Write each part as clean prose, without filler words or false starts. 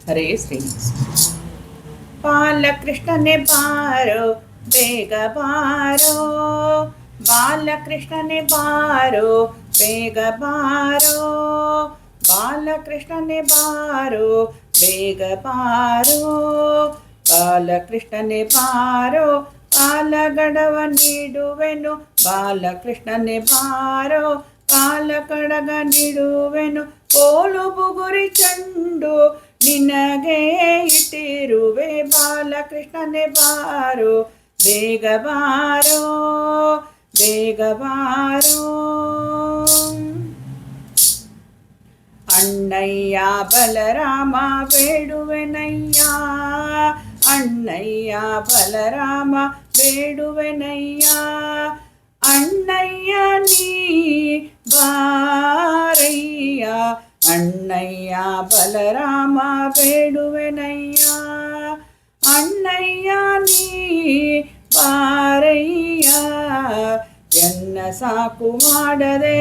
ಹರೇ ಶ್ರೀನಿವಾಸ. ಬಾಲಕೃಷ್ಣನೇ ಬಾರೋ ಬೇಗ ಬಾರೋ, ಬಾಲಕೃಷ್ಣನೇ ಬಾರೋ ಬೇಗ ಬಾರೋ, ಬಾಲಕೃಷ್ಣನೇ ಬಾರೋ ಬೇಗ ಬಾರೋ, ಬಾಲಕೃಷ್ಣನೇ ಬಾರೋ ಕಾಲಗಡವ ನೀಡುವೆನು, ಬಾಲಕೃಷ್ಣನೇ ಬಾರೋ ಕಾಲಕಡಗ ನೀಡುವೆನು, ಕೋಲು ಬುಗುರಿ ಚೆಂಡು ನಿನಗೆ ಇಟ್ಟಿರುವೆ, ಬಾಲಕೃಷ್ಣನೇ ಬಾರೋ ಬೇಗ ಬಾರೋ ಬೇಗ ಬಾರೋ. ಅಣ್ಣಯ್ಯ ಬಲರಾಮ ಬೇಡುವೆನಯ್ಯ, ಅಣ್ಣಯ್ಯ ಬಲರಾಮ ಬೇಡುವೆನಯ್ಯ, ಅಣ್ಣಯ್ಯ ನೀ ಬಾರಯ್ಯ, ಅಣ್ಣಯ್ಯ ಬಲರಾಮ ಬೇಡುವೆನಯ್ಯ, ಅಣ್ಣಯ್ಯ ನೀ ಬಾರಯ್ಯ, ಎನ್ನ ಸಾಕು ಮಾಡದೆ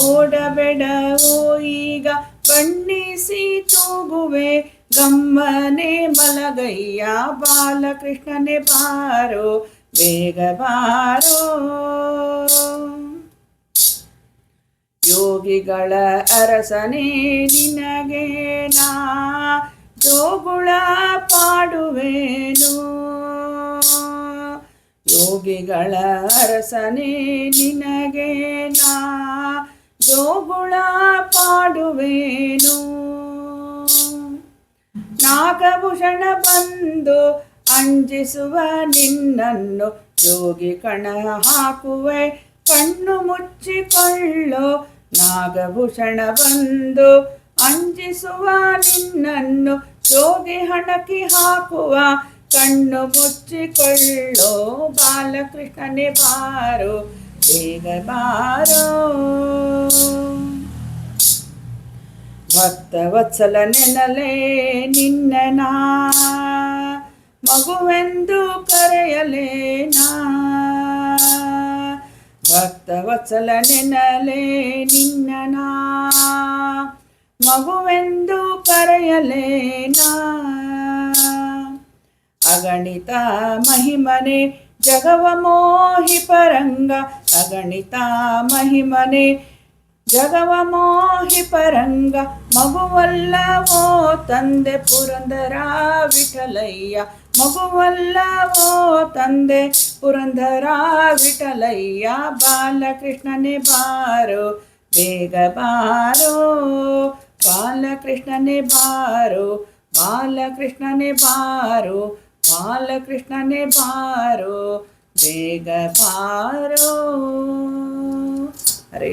ಓಡಬೇಡವೋ ಈಗ, ಬಣ್ಣಿಸಿ ತೂಗುವೆ ಗಮ್ಮನೆ ಮಲಗಯ್ಯ, ಬಾಲಕೃಷ್ಣನೇ ಬಾರೋ ಬೇಗ ಬಾರೋ. ಯೋಗಿಗಳ ಅರಸನೇ ನಿನಗೆ ನಾ ಜೋಗುಳ ಪಾಡುವೆನು, ಯೋಗಿಗಳ ಅರಸನೇ ನಿನಗೆ ನಾ ಜೋಗುಳ ಪಾಡುವೆನು, ನಾಗಭೂಷಣ ಬಂದು ಅಂಜಿಸುವ ನಿನ್ನನ್ನು ಯೋಗಿ ಕಣ ಹಾಕುವೆ ಕಣ್ಣು ಮುಚ್ಚಿಕೊಳ್ಳೋ, ನಾಗಭೂಷಣ ಬಂದು ಅಂಜಿಸುವ ನಿನ್ನನ್ನು ಯೋಗಿ ಹಣಕಿ ಹಾಕುವ ಕಣ್ಣು ಮುಚ್ಚಿಕೊಳ್ಳೋ, ಬಾಲಕೃಷ್ಣನೇ ಬಾರೋ ಬೇಗ ಬಾರೋ. ಭಕ್ತವತ್ಸಲ ನೆನಲೆ ನಿನ್ನ ಮಗುವೆಂದು ಕರೆಯಲೇನಾ, ಭಕ್ತವತ್ಸಲ ನೆನಲೆ ನಿನ್ನ ಮಗುವೆಂದು ಕರೆಯಲೇನಾ, ಅಗಣಿತ ಮಹಿಮನೆ ಜಗವ ಮೋಹಿ ಪರಂಗ, ಅಗಣಿತ ಮಹಿಮನೆ ಜಗವ ಮೋಹಿ ಪರಂಗ, ಮಗುವಲ್ಲವೋ ತಂದೆ ಪುರಂದರ ವಿಠಲಯ್ಯ, ಮಗುವಲ್ಲವೋ ತಂದೆ ಪುರಂದರ ವಿಠಲಯ್ಯ, ಬಾಲಕೃಷ್ಣನೇ ಬಾರೋ ಬೇಗ ಬಾರೋ, ಬಾಲಕೃಷ್ಣನೇ ಬಾರೋ, ಬಾಲಕೃಷ್ಣನೇ ಬಾರೋ, ಬಾಲಕೃಷ್ಣನೇ ಬಾರೋ ಬೇಗ ಬಾರೋ. ಹರೇ